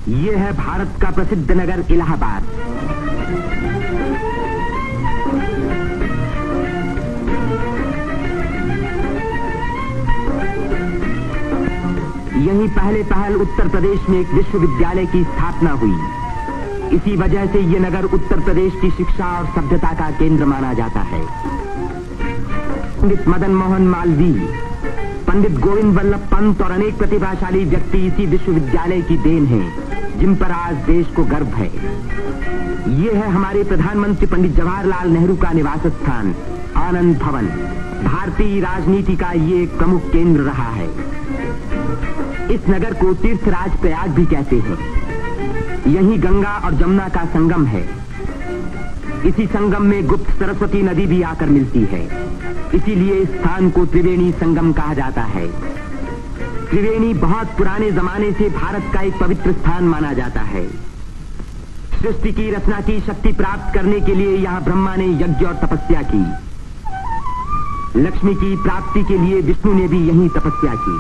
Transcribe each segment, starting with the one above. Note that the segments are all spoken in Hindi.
ये है भारत का प्रसिद्ध नगर इलाहाबाद। यहीं पहल उत्तर प्रदेश में एक विश्वविद्यालय की स्थापना हुई। इसी वजह से ये नगर उत्तर प्रदेश की शिक्षा और सभ्यता का केंद्र माना जाता है। पंडित मदन मोहन मालवीय, पंडित गोविंद वल्लभ पंत और अनेक प्रतिभाशाली व्यक्ति इसी विश्वविद्यालय की देन हैं, जिन पर आज देश को गर्व है। ये है हमारे प्रधानमंत्री पंडित जवाहरलाल नेहरू का निवास स्थान, आनंद भवन। भारतीय राजनीति का ये एक प्रमुख केंद्र रहा है। इस नगर को तीर्थराज प्रयाग भी कहते हैं। यहीं गंगा और जमुना का संगम है। इसी संगम में गुप्त सरस्वती नदी भी आकर मिलती है। इसीलिए इस स्थान को त्रिवेणी संगम कहा जाता है। त्रिवेणी बहुत पुराने जमाने से भारत का एक पवित्र स्थान माना जाता है। सृष्टि की रचना की शक्ति प्राप्त करने के लिए यहाँ ब्रह्मा ने यज्ञ और तपस्या की। लक्ष्मी की प्राप्ति के लिए विष्णु ने भी यहीं तपस्या की।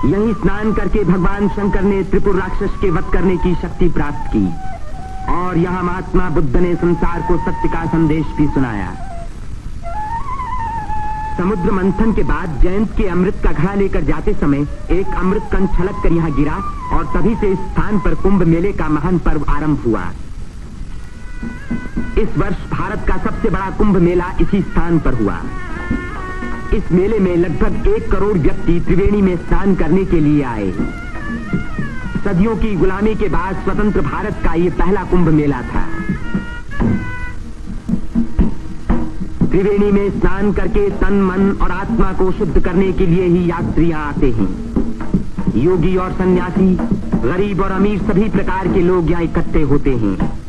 यहीं स्नान करके भगवान शंकर ने त्रिपुर राक्षस के वध करने की शक्ति प्राप्त की। और यहाँ महात्मा बुद्ध ने संसार को सत्य का संदेश भी सुनाया। समुद्र मंथन के बाद जयंत के अमृत का घड़ा लेकर जाते समय एक अमृत कण छलक कर यहाँ गिरा और तभी से इस स्थान पर कुंभ मेले का महान पर्व आरंभ हुआ। इस वर्ष भारत का सबसे बड़ा कुंभ मेला इसी स्थान पर हुआ। इस मेले में लगभग 1 करोड़ व्यक्ति त्रिवेणी में स्नान करने के लिए आए। सदियों की गुलामी के बाद स्वतंत्र भारत का ये पहला कुंभ मेला था। त्रिवेणी में स्नान करके तन, मन और आत्मा को शुद्ध करने के लिए ही यात्रियां आते हैं। योगी और सन्यासी, गरीब और अमीर सभी प्रकार के लोग यहाँ इकट्ठे होते हैं।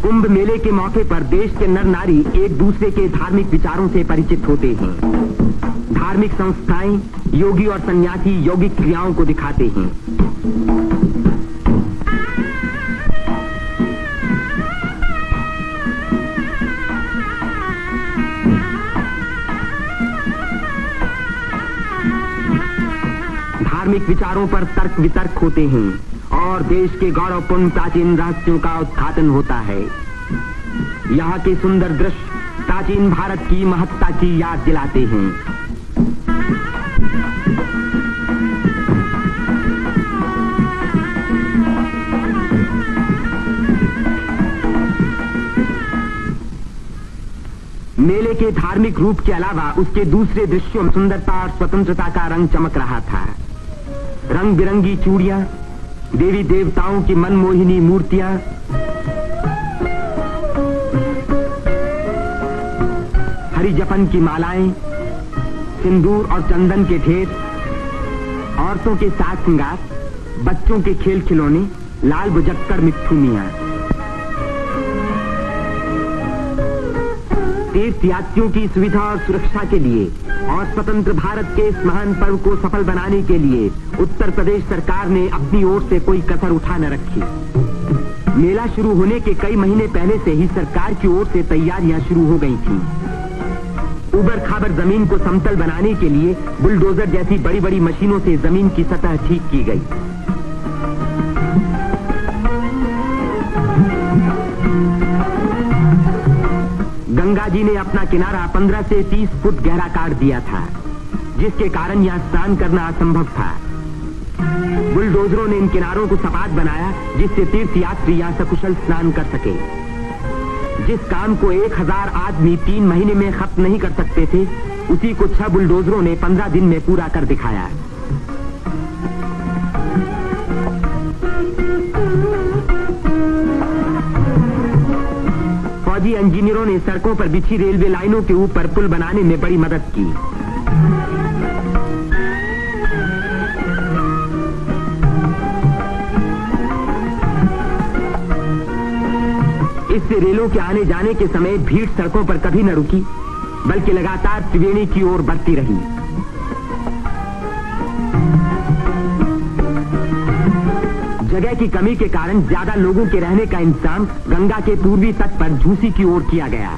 कुंभ मेले के मौके पर देश के नर नारी एक दूसरे के धार्मिक विचारों से परिचित होते हैं। धार्मिक संस्थाएं योगी और सन्यासी यौगिक क्रियाओं को दिखाते हैं। धार्मिक विचारों पर तर्क वितर्क होते हैं और देश के गौरवपूर्ण प्राचीन रहस्यों का उद्घाटन होता है। यहाँ के सुंदर दृश्य प्राचीन भारत की महत्ता की याद दिलाते हैं। मेले के धार्मिक रूप के अलावा उसके दूसरे दृश्यों में सुंदरता और स्वतंत्रता का रंग चमक रहा था। रंग बिरंगी चूड़ियां, देवी देवताओं की मनमोहिनी मूर्तियां, हरी जपन की मालाएं, सिंदूर और चंदन के ढेर, औरतों के साज श्रृंगार, बच्चों के खेल खिलौने, लाल बुझक्कड़ मिट्ठू मियां। तीर्थयात्रियों की सुविधा और सुरक्षा के लिए और स्वतंत्र भारत के इस महान पर्व को सफल बनाने के लिए उत्तर प्रदेश सरकार ने अपनी ओर से कोई कसर उठा न रखी। मेला शुरू होने के कई महीने पहले से ही सरकार की ओर से तैयारियां शुरू हो गई थीं। उबड़ खाबड़ जमीन को समतल बनाने के लिए बुलडोजर जैसी बड़ी बड़ी मशीनों से जमीन की सतह ठीक की गई। गंगा जी ने अपना किनारा 15 से 30 फुट गहरा काट दिया था, जिसके कारण यहाँ स्नान करना असंभव था। बुलडोजरों ने इन किनारों को सपाट बनाया, जिससे तीर्थयात्री यहाँ सकुशल स्नान कर सके। जिस काम को 1000 आदमी 3 महीने में खत्म नहीं कर सकते थे, उसी को 6 बुलडोजरों ने 15 दिन में पूरा कर दिखाया। फौजी इंजीनियरों ने सड़कों पर बिछी रेलवे लाइनों के ऊपर पुल बनाने में बड़ी मदद की। इससे रेलों के आने जाने के समय भीड़ सड़कों पर कभी न रुकी, बल्कि लगातार त्रिवेणी की ओर बढ़ती रही। जगह की कमी के कारण ज्यादा लोगों के रहने का इंतजाम गंगा के पूर्वी तट पर झूसी की ओर किया गया।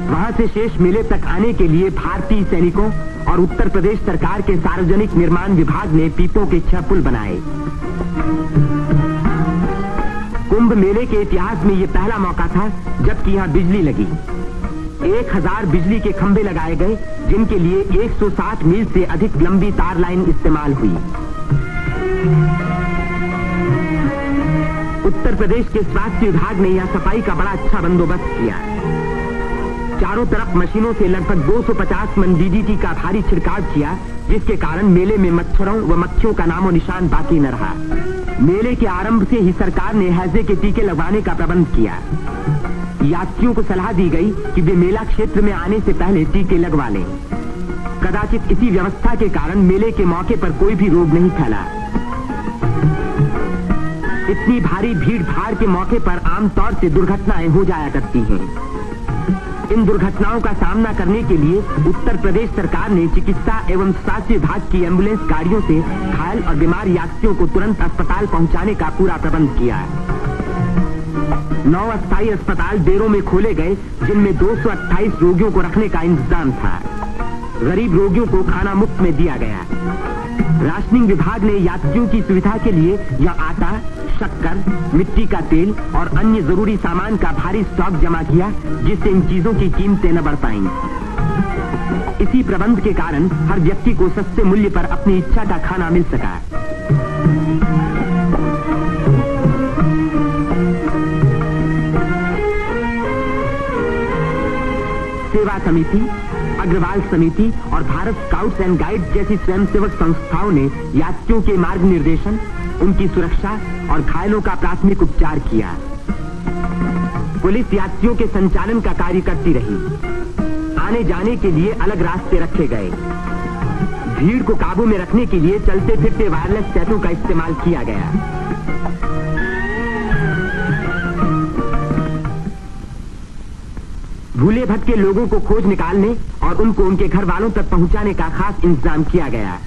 वहां से शेष मेले तक आने के लिए भारतीय सैनिकों और उत्तर प्रदेश सरकार के सार्वजनिक निर्माण विभाग ने पीपों के 6 पुल बनाए। कुंभ मेले के इतिहास में यह पहला मौका था जबकि यहां बिजली लगी। 1000 बिजली के खंभे लगाए गए, जिनके लिए 160 मील से अधिक लंबी तार लाइन इस्तेमाल हुई। उत्तर प्रदेश के स्वास्थ्य विभाग ने यहां सफाई का बड़ा अच्छा बंदोबस्त किया। चारों तरफ मशीनों से लगभग 250 मन डीडीटी का भारी छिड़काव किया, जिसके कारण मेले में मच्छरों व मक्खियों का नामो निशान बाकी न रहा। मेले के आरंभ से ही सरकार ने हैजे के टीके लगवाने का प्रबंध किया। यात्रियों को सलाह दी गई कि वे मेला क्षेत्र में आने से पहले टीके लगवा लें। कदाचित इसी व्यवस्था के कारण मेले के मौके पर कोई भी रोग नहीं फैला। इतनी भारी भीड़ भाड़ के मौके पर आमतौर से दुर्घटनाएं हो जाया करती हैं। इन दुर्घटनाओं का सामना करने के लिए उत्तर प्रदेश सरकार ने चिकित्सा एवं स्वास्थ्य विभाग की एम्बुलेंस गाड़ियों से घायल और बीमार यात्रियों को तुरंत अस्पताल पहुंचाने का पूरा प्रबंध किया। 9 अस्थायी अस्पताल देरों में खोले गए, जिनमें 228 रोगियों को रखने का इंतजाम था। गरीब रोगियों को खाना मुफ्त में दिया गया। राशनिंग विभाग ने यात्रियों की सुविधा के लिए यहां आटा, शक्कर, मिट्टी का तेल और अन्य जरूरी सामान का भारी स्टॉक जमा किया, जिससे इन चीजों की कीमतें न बढ़ पाईं। इसी प्रबंध के कारण हर व्यक्ति को सस्ते मूल्य पर अपनी इच्छा का खाना मिल सका। सेवा समिति, अग्रवाल समिति और भारत स्काउट्स एंड गाइड्स जैसी स्वयंसेवक संस्थाओं ने यात्रियों के मार्ग निर्देशन, उनकी सुरक्षा और घायलों का प्राथमिक उपचार किया। पुलिस यात्रियों के संचालन का कार्य करती रही। आने जाने के लिए अलग रास्ते रखे गए। भीड़ को काबू में रखने के लिए चलते फिरते वायरलेस सेटों का इस्तेमाल किया गया। भूले भटके लोगों को खोज निकालने और उनको उनके घर वालों तक पहुंचाने का खास इंतजाम किया गया।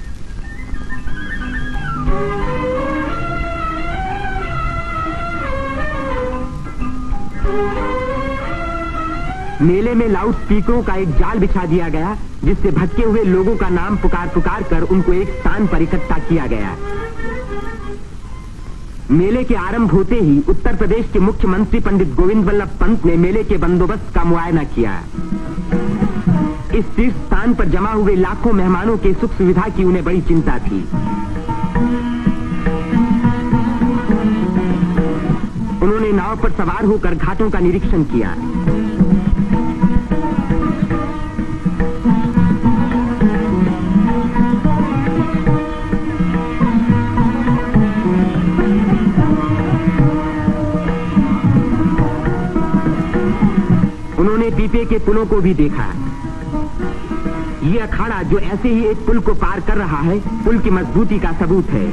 मेले में लाउड स्पीकरों का एक जाल बिछा दिया गया, जिससे भटके हुए लोगों का नाम पुकार पुकार कर उनको एक स्थान पर इकट्ठा किया गया। मेले के आरंभ होते ही उत्तर प्रदेश के मुख्यमंत्री पंडित गोविंद वल्लभ पंत ने मेले के बंदोबस्त का मुआयना किया। इस तीर्थ स्थान पर जमा हुए लाखों मेहमानों के सुख सुविधा की उन्हें बड़ी चिंता थी। उन्होंने नाव पर सवार होकर घाटों का निरीक्षण किया। उन्होंने पीपे के पुलों को भी देखा। ये अखाड़ा जो ऐसे ही एक पुल को पार कर रहा है, पुल की मजबूती का सबूत है।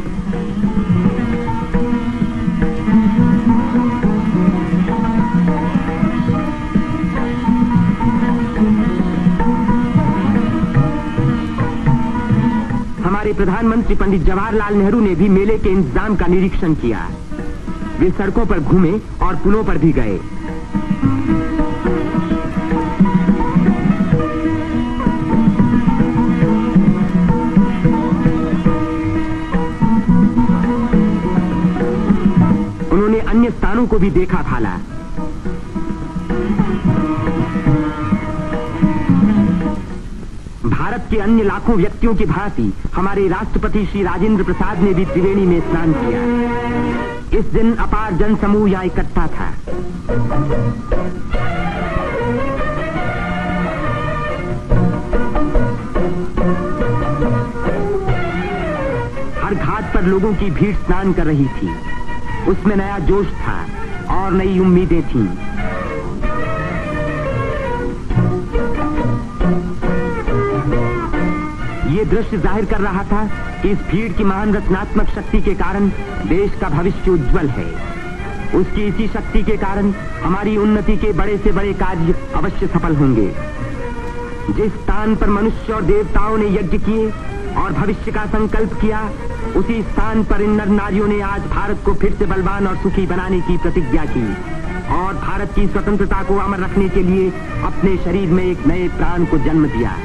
हमारे प्रधानमंत्री पंडित जवाहरलाल नेहरू ने भी मेले के इंतजाम का निरीक्षण किया। वे सड़कों पर घूमे और पुलों पर भी गए। उन्होंने अन्य स्थानों को भी देखा भाला। भारत के अन्य लाखों व्यक्तियों की भांति हमारे राष्ट्रपति श्री राजेंद्र प्रसाद ने भी त्रिवेणी में स्नान किया। इस दिन अपार जन समूह यहाँ इकट्ठा था। हर घाट पर लोगों की भीड़ स्नान कर रही थी। उसमें नया जोश था और नई उम्मीदें थीं। ये दृश्य जाहिर कर रहा था कि इस भीड़ की महान रचनात्मक शक्ति के कारण देश का भविष्य उज्जवल है। उसकी इसी शक्ति के कारण हमारी उन्नति के बड़े से बड़े कार्य अवश्य सफल होंगे। जिस स्थान पर मनुष्य और देवताओं ने यज्ञ किए और भविष्य का संकल्प किया, उसी स्थान पर इन नर नारियों ने आज भारत को फिर से बलवान और सुखी बनाने की प्रतिज्ञा की। और भारत की स्वतंत्रता को अमर रखने के लिए अपने शरीर में एक नए प्राण को जन्म दिया।